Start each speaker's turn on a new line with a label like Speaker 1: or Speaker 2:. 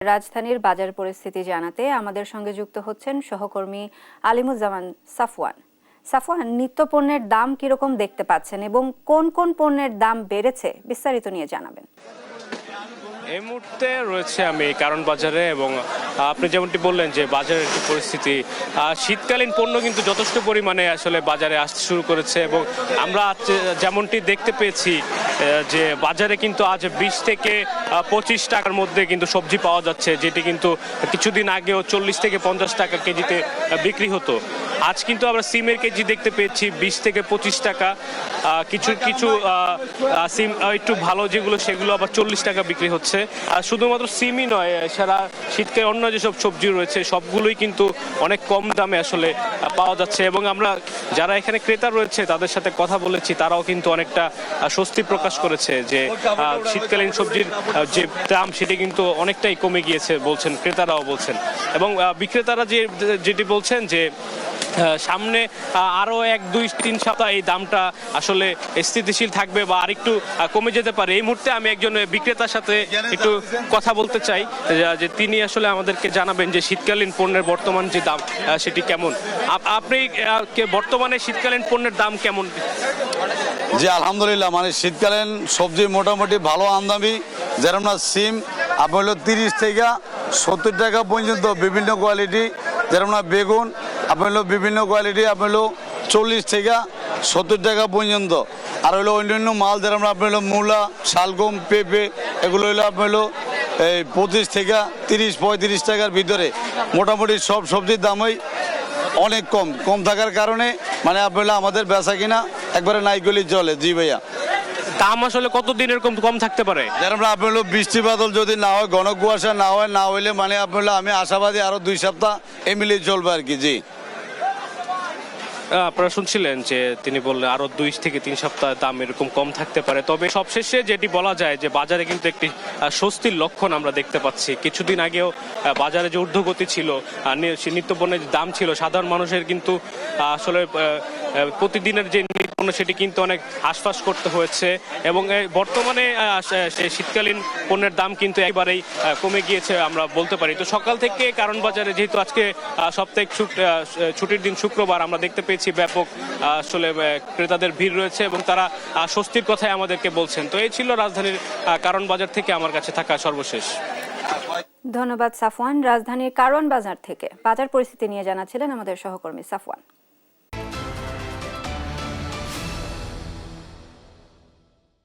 Speaker 1: রাজধানীর বাজার পরিস্থিতি জানাতে আমাদের সঙ্গে যুক্ত হচ্ছেন সহকর্মী আলিমুজ্জামান সাফওয়ান। সাফওয়ান, নিত্যপণ্যের দাম কিরকম দেখতে পাচ্ছেন এবং কোন কোন পণ্যের দাম বেড়েছে বিস্তারিত নিয়ে জানাবেন।
Speaker 2: এই মুহূর্তে রয়েছে আমি কারণ বাজারে এবং আপনি যেমনটি বললেন যে বাজারের একটি পরিস্থিতি, শীতকালীন পণ্য কিন্তু যথেষ্ট পরিমাণে আসলে বাজারে আসতে শুরু করেছে এবং আমরা যেমনটি দেখতে পেয়েছি যে বাজারে কিন্তু আজ 20 থেকে 25 টাকার মধ্যে কিন্তু সবজি পাওয়া যাচ্ছে, যেটি কিন্তু কিছুদিন আগেও 40 থেকে 50 টাকা কেজিতে বিক্রি হতো। আজ কিন্তু আমরা সিমের কেজি দেখতে পেয়েছি 20 থেকে 25 টাকা, কিছু কিছু সিম একটু ভালো যেগুলো সেগুলো আবার 40 টাকা বিক্রি হচ্ছে। আর শুধুমাত্র সিমই নয়, সারা শীতকালে অন্য যেসব সবজি রয়েছে সবগুলোই কিন্তু অনেক কম দামে আসলে পাওয়া যাচ্ছে এবং আমরা যারা এখানে ক্রেতা রয়েছে তাদের সাথে কথা বলেছি, তারাও কিন্তু অনেকটা স্বস্তি প্রকাশ করেছে যে শীতকালীন সবজির যে দাম সেটি কিন্তু অনেকটাই কমে গিয়েছে বলছেন, ক্রেতারাও বলছেন। এবং বিক্রেতারা যেটি বলছেন যে সামনে আরো 1-2-3 সপ্তাহ এই দামটা আসলে স্থিতিশীল থাকবে বা আরেকটু কমে যেতে পারে। এই মুহূর্তে আমি একজন বিক্রেতার সাথে একটু কথা বলতে চাই যে তিনি আসলে আমাদেরকে জানাবেন যে শীতকালীন পণ্যের বর্তমান যে দাম সেটি কেমন। আপনি বর্তমানে শীতকালীন পণ্যের দাম কেমন?
Speaker 3: জি আলহামদুলিল্লাহ, মানে শীতকালীন সবজি মোটামুটি ভালো আমদানি। যেরকম না সিম আপনার হলো 30 থেকে 70 টাকা পর্যন্ত বিভিন্ন কোয়ালিটি, যেরকম না বেগুন আপনার হলো বিভিন্ন কোয়ালিটি আপনার হলো 40 থেকে 70 টাকা পর্যন্ত। আর হলো অন্যান্য মাল যেরকম আপনার হলো মূলা, শালগম, পেঁপে এগুলো হলো আপনার হলো এই 25 থেকে 30-35 টাকার ভিতরে। মোটামুটি সব সবজির দামই অনেক কম থাকার কারণে মানে আপনার আমাদের বেচা কিনা একবারে নাইগুলি চলে। জি ভাইয়া,
Speaker 2: দাম আসলে কতদিন এরকম কম থাকতে পারে?
Speaker 3: যেরকম আপনার বৃষ্টি বাদল যদি না হয়, ঘন কুয়াশা না হইলে মানে আপনার আমি আশাবাদী আরো 2 সপ্তাহ এমনি চলবে আর কি। জি
Speaker 2: আপনারা শুনছিলেন যে তিনি বললেন আরো 2 থেকে 3 সপ্তাহ দাম এরকম কম থাকতে পারে। তবে সবশেষে যেটি বলা যায় যে বাজারে কিন্তু একটি স্বস্তির লক্ষণ আমরা দেখতে পাচ্ছি। কিছুদিন আগেও বাজারে যে ঊর্ধ্বগতি ছিল, নিত্যপণ্যের দাম ছিল, সাধারণ মানুষের কিন্তু আসলে প্রতিদিনের যে নিত্যপণ্য সেটি কিন্তু অনেক হাঁসফাঁস করতে হয়েছে এবং বর্তমানে শীতকালীন পণ্যের দাম কিন্তু একেবারেই কমে গিয়েছে আমরা বলতে পারি। তো সকাল থেকে কারণ বাজারে, যেহেতু আজকে সাপ্তাহিক ছুটির দিন শুক্রবার, আমরা দেখতে পেয়েছি ব্যাপক আসলে ক্রেতাদের ভিড় রয়েছে এবং তারা স্বস্তির কথাই আমাদেরকে বলছেন। তো এই ছিল রাজধানীর কারণ বাজার থেকে আমার কাছে থাকা সর্বশেষ।
Speaker 1: ধন্যবাদ সাফওয়ান। রাজধানীর কারওয়ান বাজার থেকে বাজার পরিস্থিতি নিয়ে জানাচ্ছিলেন আমাদের সহকর্মী সাফওয়ান।